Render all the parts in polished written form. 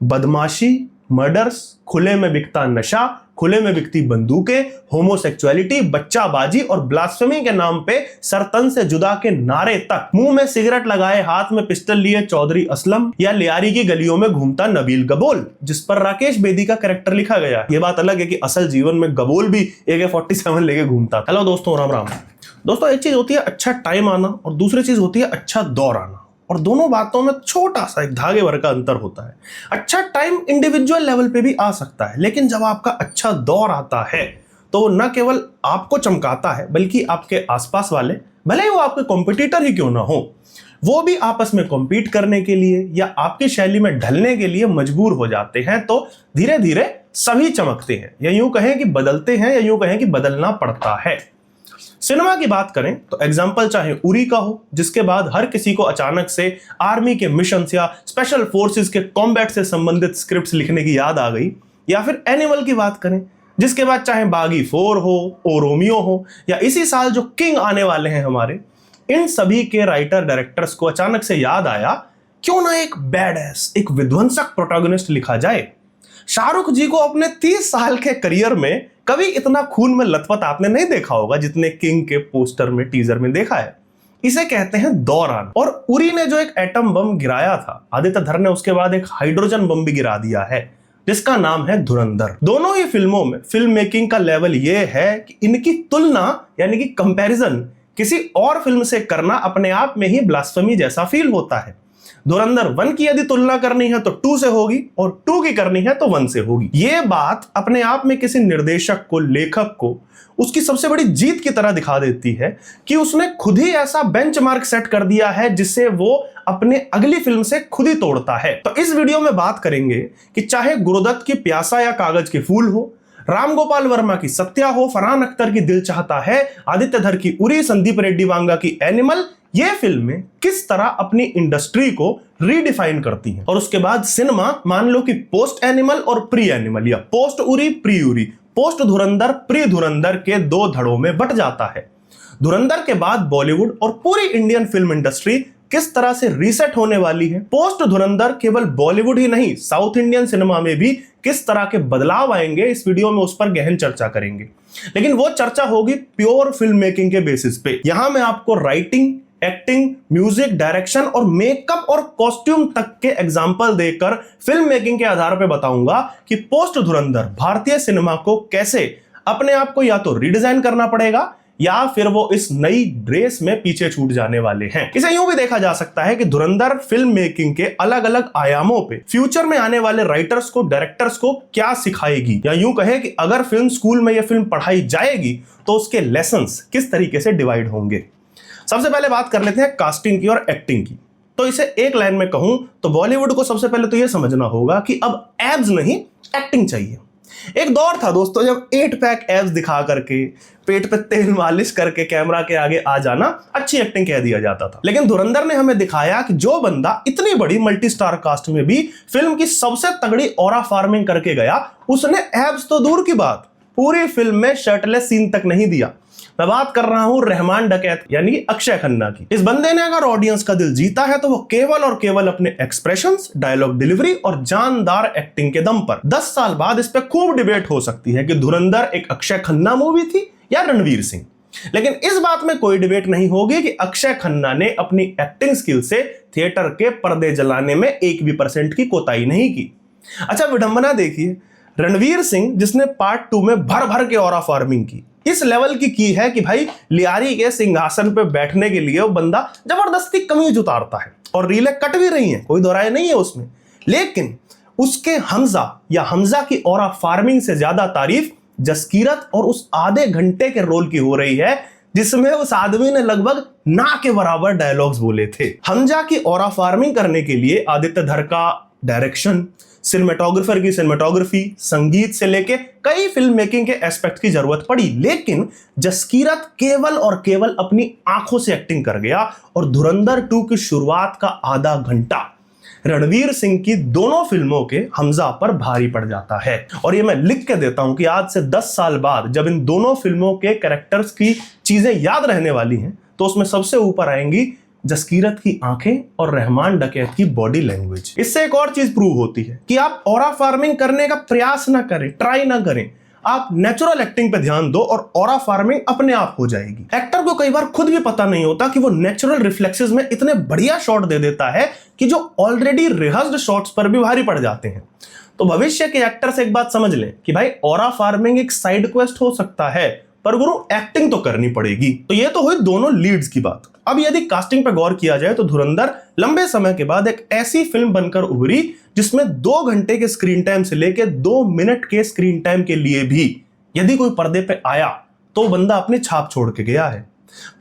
बदमाशी, मर्डर्स, खुले में बिकता नशा, खुले में बिकती बंदूकें, होमोसेक्सुअलिटी, बच्चाबाजी और ब्लास्फेमी के नाम पे सरतन से जुदा के नारे तक, मुंह में सिगरेट लगाए हाथ में पिस्टल लिए चौधरी असलम या लियारी की गलियों में घूमता नबील गबोल जिस पर राकेश बेदी का कैरेक्टर लिखा गया। ये बात अलग है कि असल जीवन में गबोल भी AK-47 लेके घूमता। हेलो दोस्तों, राम राम। दोस्तों, एक चीज होती है अच्छा टाइम आना और दूसरी चीज होती है अच्छा दौर आना, और दोनों बातों में छोटा सा एक धागे भर का अंतर होता है। अच्छा टाइम इंडिविजुअल लेवल पे भी आ सकता है, लेकिन जब आपका अच्छा दौर आता है तो वो न केवल आपको चमकाता है बल्कि आपके आसपास वाले, भले ही वो आपके कॉम्पिटिटर ही क्यों ना हो, वो भी आपस में कॉम्पीट करने के लिए या आपकी शैली में ढलने के लिए मजबूर हो जाते हैं। तो धीरे धीरे सभी चमकते हैं, या यूं कहें कि बदलते हैं, या यूं कहें कि बदलना पड़ता है। सिनेमा की बात करें तो एग्जाम्पल चाहे उरी का हो, जिसके बाद हर किसी को अचानक से आर्मी के मिशंस या स्पेशल फोर्सेस के कॉम्बैट से संबंधित स्क्रिप्ट्स लिखने की याद आ गई, या फिर एनिमल की बात करें जिसके बाद चाहे बागी 4 हो, ओ रोमियो हो, या इसी साल जो किंग आने वाले हैं हमारे, इन सभी के राइटर डायरेक्टर्स को अचानक से याद आया क्यों ना एक बैडएस, एक विध्वंसक प्रोटैगनिस्ट लिखा जाए। शाहरुख जी को अपने 30 साल के करियर में कभी इतना खून में लथपथ आपने नहीं देखा होगा जितने किंग के पोस्टर में, टीजर में देखा है। इसे कहते हैं दौरान। और उरी ने जो एक एटम बम गिराया था, आदित्य धर ने उसके बाद एक हाइड्रोजन बम भी गिरा दिया है जिसका नाम है धुरंधर। दोनों ही फिल्मों में फिल्म मेकिंग का लेवल यह है कि इनकी तुलना यानी कि कंपैरिजन किसी और फिल्म से करना अपने आप में ही ब्लास्फेमी जैसा फील होता है। धुरंधर 1 की यदि तुलना करनी है तो 2 से होगी, और 2 की करनी है तो 1 से होगी। ये बात अपने आप में किसी निर्देशक को, लेखक को उसकी सबसे बड़ी जीत की तरह दिखा देती है कि उसने खुद ही ऐसा बेंचमार्क सेट कर दिया है जिससे वो अपने अगली फिल्म से खुद ही तोड़ता है। तो इस वीडियो में बात करेंगे कि चाहे गुरुदत्त की प्यासा या कागज के फूल हो, राम गोपाल वर्मा की सत्या हो, फरहान अख्तर की दिल चाहता है, आदित्य धर की उरी, संदीप रेड्डी वांगा की एनिमल, ये फिल्में किस तरह अपनी इंडस्ट्री को रीडिफाइन करती हैं। और उसके बाद सिनेमा मान लो कि पोस्ट एनिमल और प्री एनिमल, या post Uri pre Uri, post धुरंधर प्री धुरंधर के 2 धड़ों में बट जाता है। धुरंधर के बाद बॉलीवुड और पूरी इंडियन फिल्म इंडस्ट्री किस तरह से रीसेट होने वाली है। पोस्ट धुरंधर केवल बॉलीवुड ही नहीं, साउथ इंडियन सिनेमा में भी किस तरह के बदलाव आएंगे, इस वीडियो में उस पर गहन चर्चा करेंगे। लेकिन वो चर्चा होगी प्योर फिल्म मेकिंग के बेसिस पे। यहां मैं आपको राइटिंग, एक्टिंग, म्यूजिक, डायरेक्शन और मेकअप और कॉस्ट्यूम तक के एग्जाम्पल देकर फिल्म मेकिंग के आधार पर बताऊंगा कि पोस्ट धुरंधर भारतीय सिनेमा को कैसे अपने आप को या तो रीडिजाइन करना पड़ेगा या फिर वो इस नई ड्रेस में पीछे छूट जाने वाले हैं। इसे यूं भी देखा जा सकता है कि धुरंधर फिल्म मेकिंग के अलग अलग आयामों पे फ्यूचर में आने वाले राइटर्स को, डायरेक्टर्स को क्या सिखाएगी, या यूं कहें कि अगर फिल्म स्कूल में ये फिल्म पढ़ाई जाएगी तो उसके लेसन्स किस तरीके से डिवाइड होंगे। सबसे पहले बात कर लेते हैं कास्टिंग की और एक्टिंग की। तो इसे एक लाइन में कहूं तो बॉलीवुड को सबसे पहले तो यह समझना होगा कि अब एब्स नहीं, एक्टिंग चाहिए। एक दौर था दोस्तों जब 8 पैक एब्स दिखा करके, पेट पे तेल मालिश करके कैमरा के आगे आ जाना अच्छी एक्टिंग कह दिया जाता था। लेकिन धुरंधर ने हमें दिखाया कि जो बंदा इतनी बड़ी मल्टी स्टार कास्ट में भी फिल्म की सबसे तगड़ी ऑरा फार्मिंग करके गया, उसने एब्स तो दूर की बात, पूरी फिल्म में शर्टलेस सीन तक नहीं दिया। मैं बात कर रहा हूं रहमान डकैत यानी कि अक्षय खन्ना की। इस बंदे ने अगर ऑडियंस का दिल जीता है तो वो केवल और केवल अपने एक्सप्रेशंस, डायलॉग डिलीवरी और जानदार एक्टिंग के दम पर। 10 साल बाद इस पे खूब डिबेट हो सकती है कि धुरंधर एक अक्षय खन्ना मूवी थी या रणवीर सिंह, लेकिन इस बात में कोई डिबेट नहीं होगी कि अक्षय खन्ना ने अपनी एक्टिंग स्किल से थिएटर के पर्दे जलाने में 1% की कोताही नहीं की। अच्छा, विडंबना देखिए, रणवीर सिंह जिसने पार्ट 2 में भर भर के ऑरा फार्मिंग की, इस लेवल की है कि भाई लियारी के सिंहासन पे बैठने के लिए वो बंदा जबरदस्ती कमीज उतारता है, और रीलें कट भी रही हैं, कोई दोहराए नहीं है उसमें। लेकिन उसके हमजा की ऑरा फार्मिंग से ज्यादा तारीफ जसकीरत और उस आधे घंटे के रोल की हो रही है जिसमें उस आदमी ने लगभग ना के बराबर डायलॉग्स बोले थे। हमजा की ऑरा फार्मिंग करने के लिए आदित्य धर का डायरेक्शन, सिनेमेटोग्राफर की सिनेमेटोग्राफी, संगीत से लेके कई फिल्म मेकिंग के एस्पेक्ट की जरूरत पड़ी, लेकिन जसकीरत केवल और केवल अपनी आंखों से एक्टिंग कर गया। और धुरंधर 2 की शुरुआत का आधा घंटा रणवीर सिंह की दोनों फिल्मों के हमजा पर भारी पड़ जाता है। और ये मैं लिख के देता हूं कि आज से 10 साल बाद जब इन दोनों फिल्मों के कैरेक्टर्स की चीजें याद रहने वाली हैं तो उसमें सबसे ऊपर आएंगी जसकीरत की आंखें और रहमान डकैत की बॉडी लैंग्वेज। इससे एक और चीज प्रूव होती है कि आप ऑरा फार्मिंग करने का प्रयास ना करें, ट्राई ना करें, आप नेचुरल एक्टिंग पे ध्यान दो और ऑरा फार्मिंग अपने आप हो जाएगी। एक्टर को कई बार खुद भी पता नहीं होता कि वो नेचुरल रिफ्लेक्सेस में इतने बढ़िया शॉट दे देता है कि जो ऑलरेडी रिहर्स्ड शॉट्स पर भी भारी पड़ जाते हैं। तो भविष्य के एक्टर से एक बात समझ लें कि भाई ऑरा फार्मिंग एक साइड क्वेस्ट हो सकता है, पर गुरु एक्टिंग तो करनी पड़ेगी। तो ये तो हुई दोनों लीड्स की बात। अब यदि कास्टिंग पर गौर किया जाए तो धुरंधर लंबे समय के बाद एक ऐसी फिल्म बनकर उभरी जिसमें 2 घंटे के स्क्रीन टाइम से लेकर 2 मिनट के स्क्रीन टाइम के लिए भी यदि कोई पर्दे पे आया तो बंदा अपनी छाप छोड़ के गया है।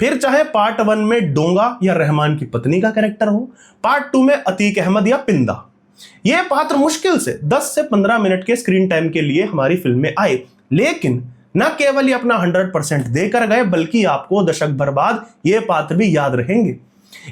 फिर चाहे पार्ट 1 में डोंगा या रहमान की पत्नी का कैरेक्टर हो, पार्ट 2 में अतीक अहमद या पिंदा, ये पात्र मुश्किल से 10 से 15 मिनट के स्क्रीन टाइम के लिए हमारी फिल्म में आए, लेकिन न केवल ये अपना 100% देकर गए बल्कि आपको दशक भर बाद ये पात्र भी याद रहेंगे।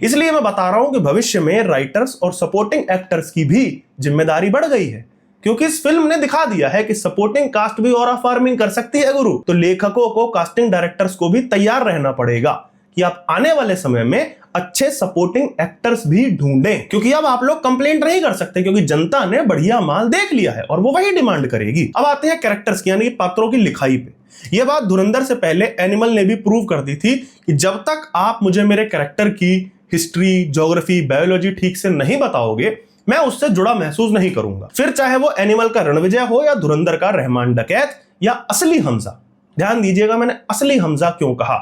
इसलिए मैं बता रहा हूं कि भविष्य में राइटर्स और सपोर्टिंग एक्टर्स की भी जिम्मेदारी बढ़ गई है, क्योंकि इस फिल्म ने दिखा दिया है कि सपोर्टिंग कास्ट भी ऑरा फार्मिंग कर सकती है गुरु। तो लेखकों को, कास्टिंग डायरेक्टर्स को भी तैयार रहना पड़ेगा कि आप आने वाले समय में अच्छे सपोर्टिंग एक्टर्स भी ढूंढें, क्योंकि अब आप लोग कंप्लेंट नहीं कर सकते, क्योंकि जनता ने बढ़िया माल देख लिया है और वो वही डिमांड करेगी। अब आते हैं कैरेक्टर्स की, यानी पात्रों की लिखाई पे। यह बात धुरंधर से पहले एनिमल ने भी प्रूव कर दी थी कि जब तक आप मुझे मेरे कैरेक्टर की हिस्ट्री, ज्योग्राफी, बायोलॉजी ठीक से नहीं बताओगे, मैं उससे जुड़ा महसूस नहीं करूंगा। फिर चाहे वो एनिमल का रणविजय हो या धुरंधर का रहमान डकैत या असली हमजा। ध्यान दीजिएगा मैंने असली हमजा क्यों कहा,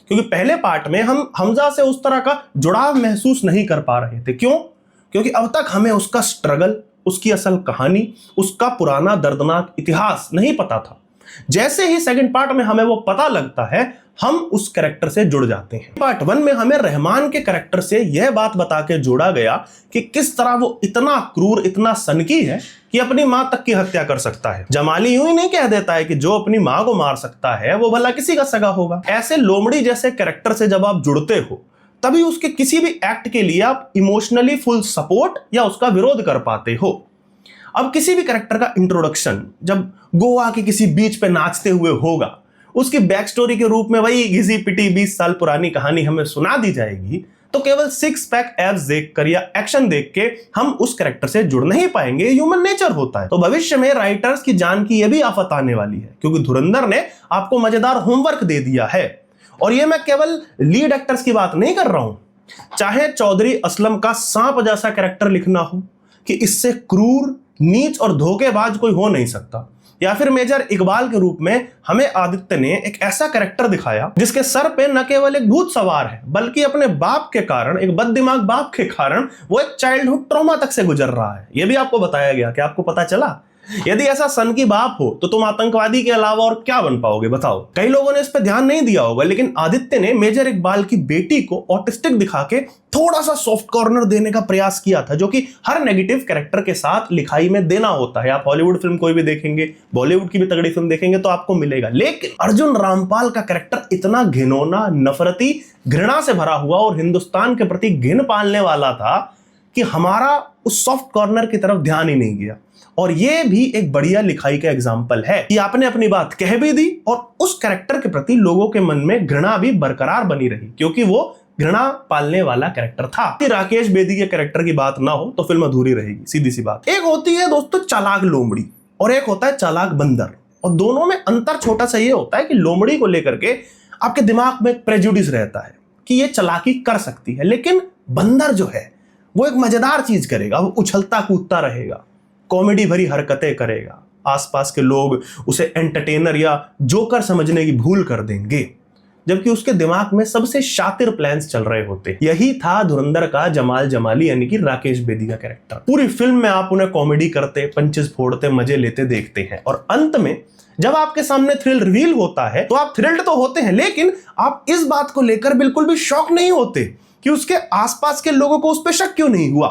क्योंकि पहले पार्ट में हम हमजा से उस तरह का जुड़ाव महसूस नहीं कर पा रहे थे। क्यों? क्योंकि अब तक हमें उसका स्ट्रगल, उसकी असल कहानी, उसका पुराना दर्दनाक इतिहास नहीं पता था। जैसे ही सेकंड पार्ट में हमें वो पता लगता है, हम उस कैरेक्टर से जुड़ जाते हैं। पार्ट 1 में हमें रहमान के कैरेक्टर से यह बात बता के जोड़ा गया कि किस तरह वो इतना क्रूर, इतना सनकी है कि अपनी मां तक की हत्या कर सकता है। जमाली यूं ही नहीं कह देता है कि जो अपनी मां को मार सकता है वो भला किसी का सगा होगा। ऐसे लोमड़ी जैसे कैरेक्टर से जब आप जुड़ते हो, तभी उसके किसी भी एक्ट के लिए आप इमोशनली फुल सपोर्ट या उसका विरोध कर पाते हो। अब किसी भी कैरेक्टर का इंट्रोडक्शन जब गोवा के किसी बीच पे नाचते हुए होगा, उसकी बैक स्टोरी के रूप में वही घिसी पिटी 20 साल पुरानी कहानी हमें सुना दी जाएगी, तो केवल 6 पैक एब्स देखकर या एक्शन देख के हम उस कैरेक्टर से जुड़ नहीं पाएंगे। ह्यूमन नेचर होता है। तो भविष्य में राइटर्स की जान की यह भी आफत आने वाली है, क्योंकि धुरंधर ने आपको मजेदार होमवर्क दे दिया है। और ये मैं केवल लीड एक्टर्स की बात नहीं कर रहा हूं। चाहे चौधरी असलम का सांप जैसा कैरेक्टर लिखना हो कि इससे क्रूर, नीच और धोखेबाज कोई हो नहीं सकता, या फिर मेजर इकबाल के रूप में हमें आदित्य ने एक ऐसा कैरेक्टर दिखाया जिसके सर पे न केवल एक भूत सवार है, बल्कि अपने बाप के कारण, एक बददिमाग बाप के कारण वो एक चाइल्डहुड ट्रॉमा तक से गुजर रहा है। यह भी आपको बताया गया कि आपको पता चला यदि ऐसा सन की बाप हो तो तुम आतंकवादी के अलावा और क्या बन पाओगे, बताओ। कई लोगों ने इस पर ध्यान नहीं दिया होगा, लेकिन आदित्य ने मेजर इकबाल की बेटी को ऑटिस्टिक दिखा के थोड़ा सा सॉफ्ट कॉर्नर देने का प्रयास किया था, जो कि हर नेगेटिव कैरेक्टर के साथ लिखाई में देना होता है। आप हॉलीवुड फिल्म कोई भी देखेंगे, बॉलीवुड की भी तगड़ी फिल्म देखेंगे तो आपको मिलेगा। लेकिन अर्जुन रामपाल का कैरेक्टर इतना घिनौना, नफरती, घृणा से भरा हुआ और हिंदुस्तान के प्रति घिन पालने वाला था कि हमारा उस सॉफ्ट कॉर्नर की तरफ ध्यान ही नहीं गया। और ये भी एक बढ़िया लिखाई का एग्जाम्पल है कि आपने अपनी बात कह भी दी और उस कैरेक्टर के प्रति लोगों के मन में घृणा भी बरकरार बनी रही, क्योंकि वो घृणा पालने वाला कैरेक्टर था। कि राकेश बेदी के कैरेक्टर की बात ना हो तो फिल्म अधूरी रहेगी, सीधी सी बात। एक होती है दोस्तों चालाक लोमड़ी और एक होता है चालाक बंदर, और दोनों में अंतर छोटा सा ये होता है कि लोमड़ी को लेकर के आपके दिमाग में एक प्रेजुडिस रहता है कि ये चालाकी कर सकती है, लेकिन बंदर जो है वो एक मजेदार चीज करेगा, वो उछलता कूदता रहेगा, कॉमेडी भरी हरकतें करेगा, आसपास के लोग उसे एंटरटेनर या जोकर समझने की भूल कर देंगे, जबकि उसके दिमाग में सबसे शातिर प्लान्स चल रहे होते। यही था धुरंधर का जमाल जमाली यानी कि राकेश बेदी का कैरेक्टर। पूरी फिल्म में आप उन्हें कॉमेडी करते, पंचेस फोड़ते, मजे लेते देखते हैं, और अंत में जब आपके सामने थ्रिल रिवील होता है तो आप थ्रिल्ड तो होते हैं, लेकिन आप इस बात को लेकर बिल्कुल भी शॉक नहीं होते कि उसके आसपास के लोगों को उस पर शक क्यों नहीं हुआ।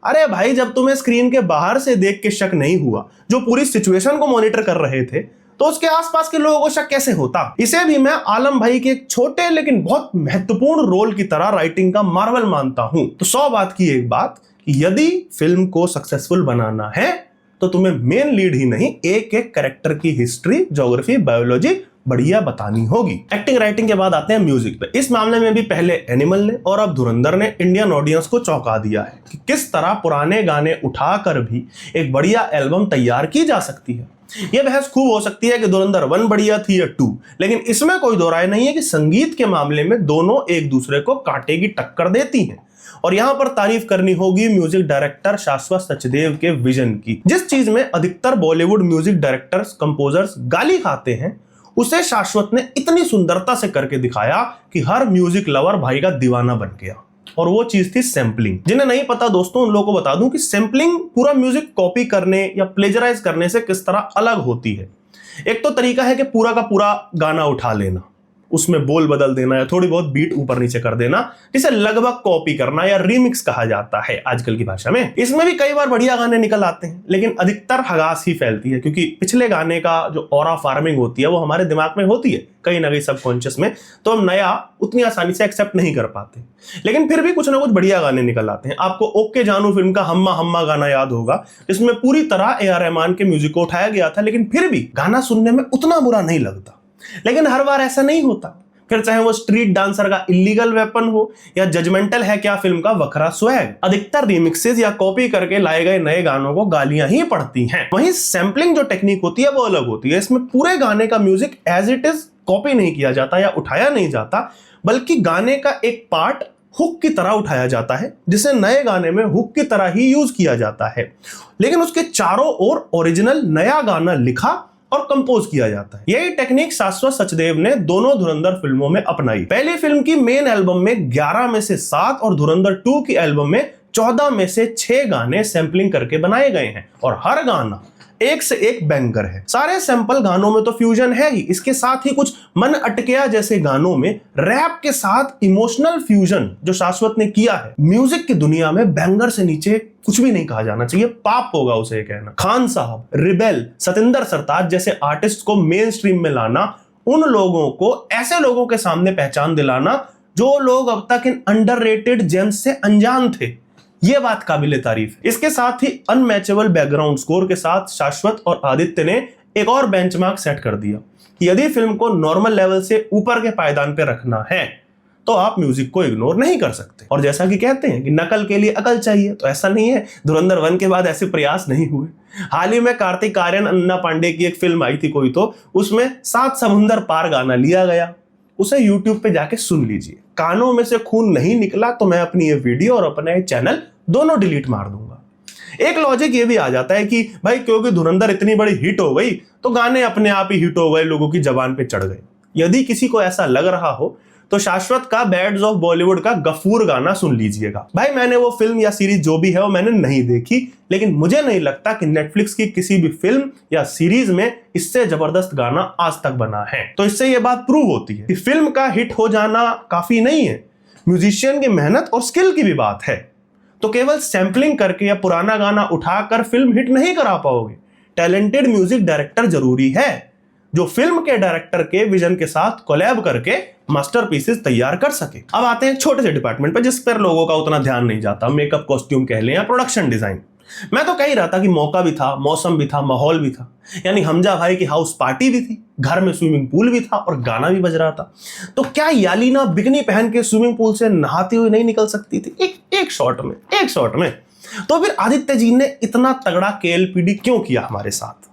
अरे भाई, जब तुम्हें स्क्रीन के बाहर से देख के शक नहीं हुआ, जो पूरी सिचुएशन को मॉनिटर कर रहे थे, तो उसके आसपास के लोगों को शक कैसे होता। इसे भी मैं आलम भाई के एक छोटे लेकिन बहुत महत्वपूर्ण रोल की तरह राइटिंग का मार्वल मानता हूं। तो 100 बात की एक बात कि यदि फिल्म को सक्सेसफुल बनाना है तो तुम्हें मेन लीड ही नहीं, एक एक कैरेक्टर की हिस्ट्री, ज्योग्राफी, बायोलॉजी बढ़िया बतानी होगी। एक्टिंग राइटिंग के बाद आते हैं म्यूजिक पे। इस मामले में भी पहले एनिमल ने और अब धुरंधर ने इंडियन ऑडियंस को चौंका दिया है कि किस तरह पुराने गाने उठाकर भी एक बढ़िया एल्बम तैयार की जा सकती है। यह बहस खूब हो सकती है कि धुरंधर 1 बढ़िया थी या 2, लेकिन इसमें कोई दो राय नहीं है कि संगीत के मामले में दोनों एक दूसरे को कांटे की टक्कर देती हैं। और यहां पर तारीफ करनी होगी म्यूजिक डायरेक्टर शाश्वत सचदेव के विजन की। जिस चीज में अधिकतर बॉलीवुड म्यूजिक डायरेक्टर्स कंपोजर्स गाली खाते हैं, उसे शाश्वत ने इतनी सुंदरता से करके दिखाया कि हर म्यूजिक लवर भाई का दीवाना बन गया। और वो चीज थी सैम्पलिंग। जिन्हें नहीं पता दोस्तों, उन लोगों को बता दूं कि सैम्पलिंग पूरा म्यूजिक कॉपी करने या प्लेजराइज करने से किस तरह अलग होती है। एक तो तरीका है कि पूरा का पूरा गाना उठा लेना, उसमें बोल बदल देना या थोड़ी बहुत बीट ऊपर नीचे कर देना, जिसे लगभग कॉपी करना या रीमिक्स कहा जाता है आजकल की भाषा में। इसमें भी कई बार बढ़िया गाने निकल आते हैं, लेकिन अधिकतर हगास ही फैलती है, क्योंकि पिछले गाने का जो ऑरा फार्मिंग होती है वो हमारे दिमाग में होती है कहीं ना कहीं सबकॉन्शियस में, तो हम नया उतनी आसानी से एक्सेप्ट नहीं कर पाते। लेकिन फिर भी कुछ ना कुछ बढ़िया गाने निकल आते हैं। आपको ओके जानू फिल्म का हम्मा हम्मा गाना याद होगा, जिसमें पूरी तरह ए आर रहमान के म्यूजिक को उठाया गया था, लेकिन फिर भी गाना सुनने में उतना बुरा नहीं लगता। लेकिन हर बार ऐसा नहीं होता। फिर चाहे वो स्ट्रीट डांसर का इलीगल वेपन हो या जजमेंटल है क्या फिल्म का वखरा स्वैग, अधिकतर रिमिक्सेस या कॉपी करके लाए गए नए गानों को गालियां ही पड़ती हैं। वहीं सैम्पलिंग जो टेक्निक होती है वो अलग होती है। इसमें पूरे गाने का music as it is copy नहीं किया जाता या उठाया नहीं जाता, बल्कि गाने का एक पार्ट हुक की तरह उठाया जाता है, जिसे नए गाने में हुक की तरह ही यूज किया जाता है, लेकिन उसके चारों ओर ओरिजिनल नया गाना लिखा और कंपोज किया जाता है। यही टेक्निक शाश्वत सचदेव ने दोनों धुरंधर फिल्मों में अपनाई। पहली फिल्म की मेन एल्बम में 11 में से 7 और धुरंधर 2 की एल्बम में 14 में से 6 गाने सैंपलिंग करके बनाए गए हैं, और हर गाना एक से एक बैंगर है। सारे सैंपल गानों में तो फ्यूजन है ही, इसके साथ ही कुछ मन अटकिया जैसे गानों में रैप के साथ इमोशनल फ्यूजन जो शाश्वत ने किया है। म्यूजिक की दुनिया में बैंगर से नीचे कुछ भी नहीं कहा जाना चाहिए, पाप होगा उसे कहना। खान साहब, रिबेल, सतिंदर सरताज जैसे आर्टिस्ट को मेन स्ट्रीम में लाना, उन लोगों को ऐसे लोगों के सामने पहचान दिलाना जो लोग अब तक इन अंडररेटेड जेम्स से अनजान थे, यह बात काबिले तारीफ है। इसके साथ ही अनमैचेबल बैकग्राउंड स्कोर के साथ शाश्वत और आदित्य ने एक और बेंचमार्क सेट कर दिया कि यदि फिल्म को नॉर्मल लेवल से ऊपर के पायदान पे रखना है तो आप म्यूजिक को इग्नोर नहीं कर सकते। और जैसा कि कहते हैं कि नकल के लिए अकल चाहिए, तो ऐसा नहीं है। धुरंधर 1 के बाद ऐसे प्रयास नहीं हुए। हाल ही में कार्तिक आर्यन, अन्ना पांडे की एक फिल्म आई थी कोई, तो उसमें 7 समुंदर पार गाना लिया गया, उसे YouTube पे जाके सुन लीजिए। कानों में से खून नहीं निकला तो मैं अपनी ये वीडियो और अपना ये चैनल दोनों डिलीट मार दूंगा। एक लॉजिक ये भी आ जाता है कि भाई क्योंकि धुरंधर इतनी बड़ी हिट हो गई तो गाने अपने आप ही हिट हो गए, लोगों की जबान पे चढ़ गए। यदि किसी को ऐसा लग रहा हो तो शाश्वत का बैड्स ऑफ बॉलीवुड का गफूर गाना सुन लीजिएगा। भाई मैंने वो फिल्म या सीरीज जो भी है वो मैंने नहीं देखी, लेकिन मुझे नहीं लगता कि नेटफ्लिक्स की किसी भी फिल्म या सीरीज में इससे जबरदस्त गाना आज तक बना है। तो इससे ये बात प्रूव होती है कि फिल्म का हिट हो जाना काफी नहीं है, म्यूजिशियन की मेहनत और स्किल की भी बात है। तो केवल सैंपलिंग करके या पुराना गाना उठाकर फिल्म हिट नहीं करा पाओगे। टैलेंटेड म्यूजिक डायरेक्टर जरूरी है जो फिल्म के डायरेक्टर के विजन के साथ कोलैब करके मास्टरपीसेस तैयार कर सके। अब आते हैं छोटे से डिपार्टमेंट पर जिस पर लोगों का उतना ध्यान नहीं जाता, मेकअप, कॉस्ट्यूम कह लें या प्रोडक्शन डिजाइन। मैं तो कह ही रहा था कि मौका भी था, मौसम भी था, माहौल भी था। यानी हमजा भाई की हाउस पार्टी भी थी, घर में स्विमिंग पूल भी था और गाना भी बज रहा था। तो क्या यालीना बिकनी पहन के स्विमिंग पूल से नहाती हुई नहीं निकल सकती थी एक शॉट में? तो फिर आदित्य जी ने इतना तगड़ा केएलपीडी क्यों किया हमारे साथ?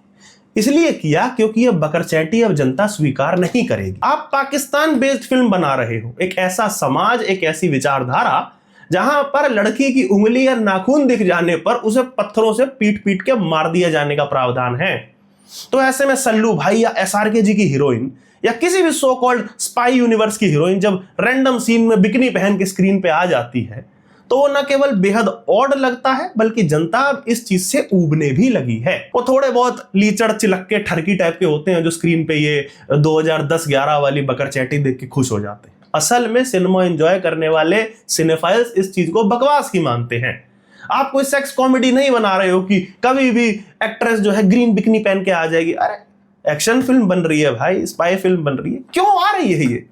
इसलिए किया क्योंकि यह बकरचैटी अब जनता स्वीकार नहीं करेगी। आप पाकिस्तान बेस्ड फिल्म बना रहे हो, एक ऐसा समाज, एक ऐसी विचारधारा जहां पर लड़की की उंगली या नाखून दिख जाने पर उसे पत्थरों से पीट पीट के मार दिया जाने का प्रावधान है। तो ऐसे में सल्लू भाई या एसआरके जी की हीरोइन या किसी भी सो कॉल्ड स्पाई यूनिवर्स की हीरोइन जब रैंडम सीन में बिकनी पहन के स्क्रीन पे आ जाती है तो वो न केवल बेहद ऑड लगता है, बल्कि जनता अब इस चीज से ऊबने भी लगी है। वो थोड़े बहुत लीचड़ चिलक्के ठरकी टाइप के होते हैं जो स्क्रीन पे ये 2010-11 वाली बकरचैटी देख के खुश हो जाते हैं। असल में सिनेमा एंजॉय करने वाले सिनेफाइल्स इस चीज को बकवास ही मानते हैं। आप कोई सेक्स कॉमेडी नहीं बना रहे हो कि कभी भी एक्ट्रेस जो है ग्रीन बिकनी पहन के आ जाएगी। अरे एक्शन फिल्म बन रही है भाई, स्पाई फिल्म बन रही है, क्यों आ रही है ये?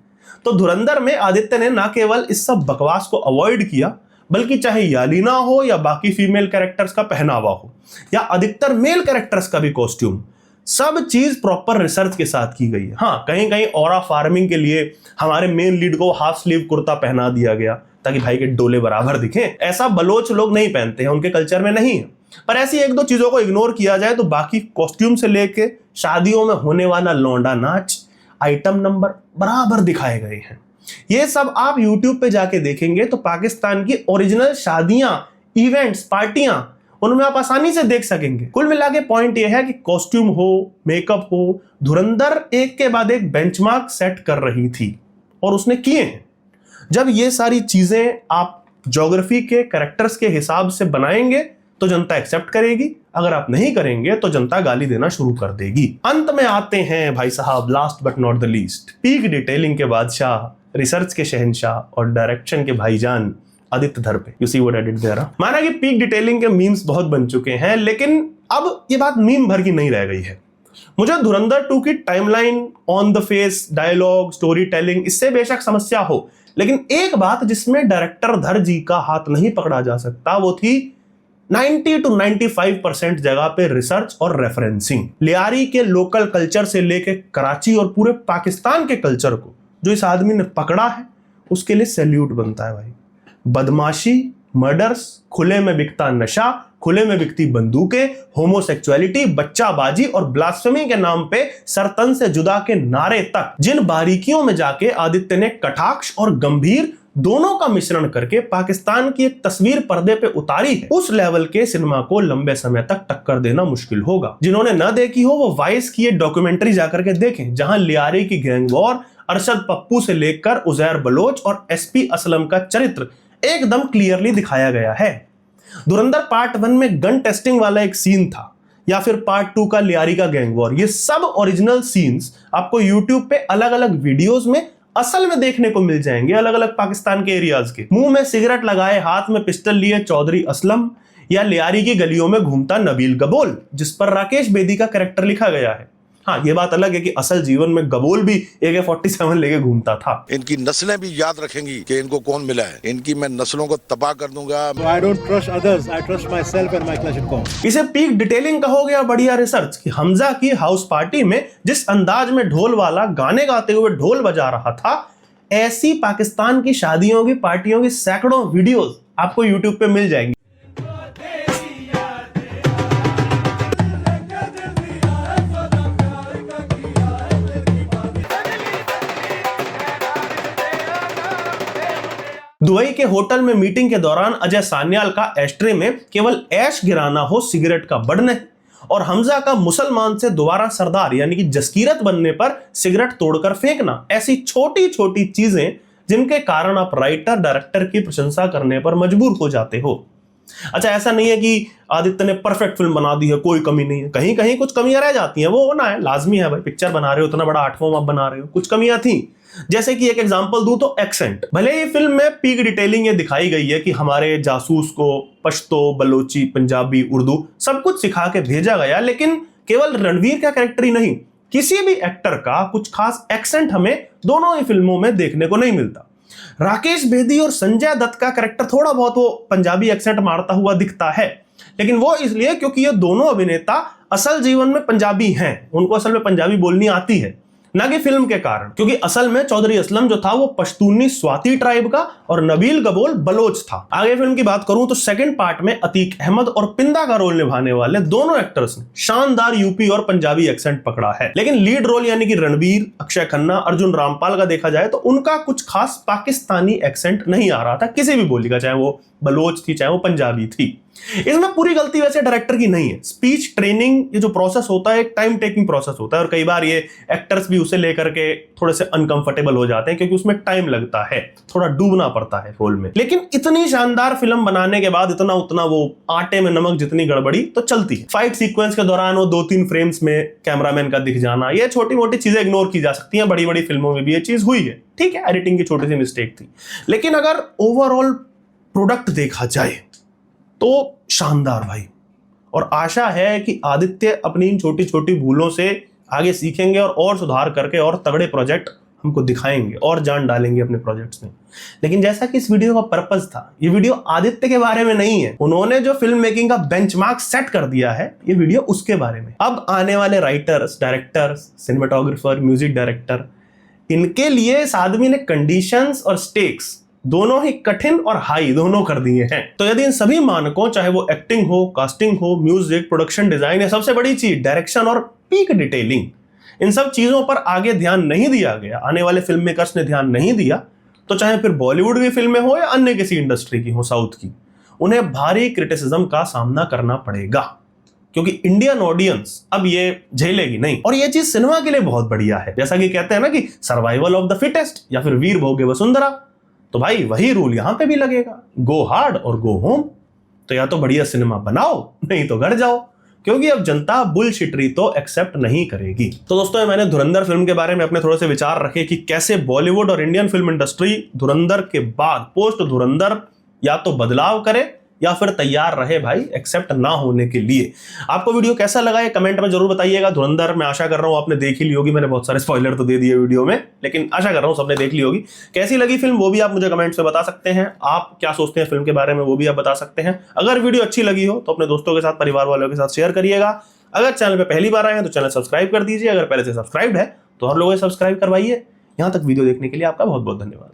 तो धुरंधर में आदित्य ने न केवल इस सब बकवास को अवॉइड किया, बल्कि चाहे यालीना हो या बाकी फीमेल कैरेक्टर्स का पहनावा हो या अधिकतर मेल कैरेक्टर्स का भी कॉस्ट्यूम, सब चीज प्रॉपर रिसर्च के साथ की गई है। हाँ, कहीं कहीं ऑरा फार्मिंग के लिए हमारे मेन लीड को हाफ स्लीव कुर्ता पहना दिया गया ताकि भाई के डोले बराबर दिखें। ऐसा बलोच लोग नहीं पहनते हैं, उनके कल्चर में नहीं है। पर ऐसी एक दो चीजों को इग्नोर किया जाए तो बाकी कॉस्ट्यूम से लेके शादियों में होने वाला लौंडा नाच, आइटम नंबर बराबर दिखाए गए हैं। ये सब आप यूट्यूब पे जाके देखेंगे तो पाकिस्तान की ओरिजिनल शादियां, इवेंट्स, पार्टियां, उनमें आप आसानी से देख सकेंगे। कुल मिला के पॉइंट यह है कि कॉस्ट्यूम हो, मेकअप हो, धुरंधर एक के बाद एक बेंचमार्क सेट कर रही थी और उसने किए हैं। जब ये सारी चीजें आप ज्योग्राफी के कैरेक्टर्स के हिसाब से बनाएंगे तो जनता एक्सेप्ट करेगी, अगर आप नहीं करेंगे तो जनता गाली देना शुरू कर देगी। अंत में आते हैं भाई साहब, last but not the least, peak detailing के बादशाह, रिसर्च के शहंशाह और डायरेक्शन के भाईजान आदित्य धर पे। You see what I did there. माना कि पीक डिटेलिंग के मीम्स बहुत बन चुके हैं, लेकिन अब ये बात मीम भर की नहीं रह गई है। मुझे धुरंधर 2 की timeline, on the face dialogue, storytelling, इससे बेशक समस्या हो, लेकिन एक बात जिसमें डायरेक्टर धर जी का हाथ नहीं पकड़ा जा सकता वो थी 90 to 95% जगह पे रिसर्च और रेफरेंसिंग। लियारी के लोकल कल्चर से लेके कराची और पूरे पाकिस्तान के कल्चर को जो इस आदमी ने पकड़ा है उसके लिए सैल्यूट बनता है भाई। बदमाशी, मर्डर्स, खुले में बिकता नशा, खुले में बिकती बंदूकें, होमोसेक्सुअलिटी, बच्चाबाजी और ब्लास्फेमी के नाम पे सरतन से जुदा के नारे तक, जिन बारीकियों में जाके आदित्य ने कटाक्ष और गंभीर दोनों का मिश्रण करके पाकिस्तान की एक तस्वीर पर्दे पे उतारी है, उस लेवल के सिनेमा को लंबे समय तक टक्कर देना मुश्किल होगा। जिन्होंने न देखी हो वो वाइस की डॉक्यूमेंट्री जाकर के देखें, जहां लियारी की गैंग वॉर, अरशद पप्पू से लेकर उजैर बलोच और एसपी असलम का चरित्र एकदम क्लियरली दिखाया गया है। धुरंधर पार्ट 1 में गन टेस्टिंग वाला एक सीन था, या फिर पार्ट 2 का लियारी का गैंग वॉर, ये सब ओरिजिनल सीन्स आपको यूट्यूब पे अलग अलग वीडियोस में असल में देखने को मिल जाएंगे, अलग अलग पाकिस्तान के एरियाज के। मुंह में सिगरेट लगाए, हाथ में पिस्टल लिए चौधरी असलम, या लियारी की गलियों में घूमता नबील गबोल, जिस पर राकेश बेदी का कैरेक्टर लिखा गया है। हाँ, ये बात अलग है कि असल जीवन में गबोल भी AK-47 लेके घूमता था। इनकी नस्लें भी याद रखेंगी कि इनको कौन मिला है, इनकी मैं नस्लों को तबाह कर दूंगा। I don't trust others, I trust myself and my Kalashnikov। इसे पीक डिटेलिंग कहोगे या बढ़िया रिसर्च कि हमजा की हाउस पार्टी में जिस अंदाज में ढोल वाला गाने गाते हुए ढोल बजा रहा था, ऐसी पाकिस्तान की शादियों की, पार्टियों की सैकड़ों वीडियोस आपको यूट्यूब पे मिल जाएंगी। दुबई के होटल में मीटिंग के दौरान अजय सान्याल का एस्ट्रे में केवल ऐश गिराना हो सिगरेट का बढ़ने, और हमजा का मुसलमान से दोबारा सरदार यानी कि जसकीरत बनने पर सिगरेट तोड़कर फेंकना, ऐसी छोटी छोटी चीजें जिनके कारण आप राइटर डायरेक्टर की प्रशंसा करने पर मजबूर हो जाते हो। अच्छा, ऐसा नहीं है कि आदित्य ने परफेक्ट फिल्म बना दी है, कोई कमी नहीं है, कहीं कहीं कुछ कमियां रह जाती हैं, वो होना है, लाजमी है भाई, पिक्चर बना रहे हो, इतना बड़ा 8वां आप बना रहे हो, कुछ कमियां थी। जैसे कि एक एग्जांपल दूं तो एक्सेंट, भले ही फिल्म में पीक डिटेलिंग ये दिखाई गई है कि हमारे जासूस को पश्तो, बलोची, पंजाबी, उर्दू सब कुछ सिखा के भेजा गया, लेकिन केवल रणवीर का कैरेक्टर ही नहीं, किसी भी एक्टर का कुछ खास एक्सेंट हमें दोनों ही फिल्मों में देखने को नहीं मिलता। राकेश बेदी और संजय दत्त का कैरेक्टर थोड़ा बहुत वो पंजाबी एक्सेंट मारता हुआ दिखता है, लेकिन वो इसलिए क्योंकि ये दोनों अभिनेता असल जीवन में पंजाबी हैं, उनको असल में पंजाबी बोलनी आती है, ना कि फिल्म के कारण। क्योंकि असल में चौधरी असलम जो था वो पश्तूनी स्वाति ट्राइब का और नबील गबोल बलोच था। आगे फिल्म की बात करूं तो सेकंड पार्ट में अतीक अहमद और पिंदा का रोल निभाने वाले दोनों एक्टर्स ने शानदार यूपी और पंजाबी एक्सेंट पकड़ा है, लेकिन लीड रोल यानी कि रणबीर, अक्षय खन्ना, अर्जुन रामपाल का देखा जाए तो उनका कुछ खास पाकिस्तानी एक्सेंट नहीं आ रहा था किसी भी बोली का, चाहे वो बलोच थी चाहे वो पंजाबी थी। इसमें पूरी गलती वैसे डायरेक्टर की नहीं है। स्पीच ट्रेनिंग ये जो प्रोसेस होता है एक टाइम टेकिंग प्रोसेस होता है, और कई बार ये एक्टर्स भी उसे लेकर के थोड़े से अनकंफर्टेबल हो जाते हैं क्योंकि उसमें टाइम लगता है, थोड़ा डूबना पड़ता है रोल में। लेकिन इतनी शानदार फिल्म बनाने के बाद इतना उतना वो आटे में नमक जितनी गड़बड़ी तो चलती है। फाइट सीक्वेंस के दौरान वो 2-3 फ्रेम्स में कैमरामैन का दिख जाना, ये छोटी मोटी चीजें इग्नोर की जा सकती हैं, बड़ी बड़ी फिल्मों में भी ये चीज हुई है, ठीक है, एडिटिंग की छोटी सी मिस्टेक थी। लेकिन अगर ओवरऑल प्रोडक्ट देखा जाए तो शानदार भाई, और आशा है कि आदित्य अपनी इन छोटी छोटी भूलों से आगे सीखेंगे और सुधार करके और तगड़े प्रोजेक्ट हमको दिखाएंगे और जान डालेंगे अपने प्रोजेक्ट्स में। लेकिन जैसा कि इस वीडियो का पर्पस था, ये वीडियो आदित्य के बारे में नहीं है। उन्होंने जो फिल्म मेकिंग का बेंचमार्क सेट कर दिया है, ये वीडियो उसके बारे में। अब आने वाले writers, directors, cinematographer, music director, इनके लिए इस आदमी ने कंडीशंस और स्टेक्स दोनों ही कठिन और हाई दोनों कर दिए हैं। तो यदि इन सभी मानकों, चाहे वो एक्टिंग हो, कास्टिंग हो, म्यूजिक, प्रोडक्शन डिजाइन या सबसे बड़ी चीज डायरेक्शन और पीक डिटेलिंग, इन सब चीजों पर आगे ध्यान नहीं दिया गया, आने वाले फिल्म मेकर्स ने ध्यान नहीं दिया, तो चाहे फिर बॉलीवुड की फिल्में हो या अन्य किसी इंडस्ट्री की हो, साउथ की, उन्हें भारी क्रिटिसिज्म का सामना करना पड़ेगा, क्योंकि इंडियन ऑडियंस अब ये झेलेगी नहीं। और ये चीज सिनेमा के लिए बहुत बढ़िया है। जैसा कि कहते हैं ना कि सर्वाइवल ऑफ द फिटेस्ट या फिर वीर भोगे वसुंधरा, तो भाई वही रूल यहां पे भी लगेगा, गो हार्ड और गो होम। तो या तो बढ़िया सिनेमा बनाओ, नहीं तो घर जाओ, क्योंकि अब जनता बुलशिटरी तो एक्सेप्ट नहीं करेगी। तो दोस्तों, मैंने धुरंधर फिल्म के बारे में अपने थोड़े से विचार रखे कि कैसे बॉलीवुड और इंडियन फिल्म इंडस्ट्री धुरंधर के बाद, पोस्ट धुरंधर, या तो बदलाव करे या फिर तैयार रहे भाई एक्सेप्ट ना होने के लिए। आपको वीडियो कैसा लगा ये कमेंट में जरूर बताइएगा। धुरंधर मैं आशा कर रहा हूं आपने देख ही ली होगी, मैंने बहुत सारे स्पॉइलर तो दे दिए वीडियो में, लेकिन आशा कर रहा हूं सबने देख ली होगी। कैसी लगी फिल्म वो भी आप मुझे कमेंट्स में बता सकते हैं। आप क्या सोचते हैं फिल्म के बारे में वो भी आप बता सकते हैं। अगर वीडियो अच्छी लगी हो तो अपने दोस्तों के साथ, परिवार वालों के साथ शेयर करिएगा। अगर चैनल पर पहली बार आए हैं तो चैनल सब्सक्राइब कर दीजिए। अगर पहले से सब्सक्राइब है तो और लोगों को सब्सक्राइब करवाइए। यहां तक वीडियो देखने के लिए आपका बहुत बहुत धन्यवाद।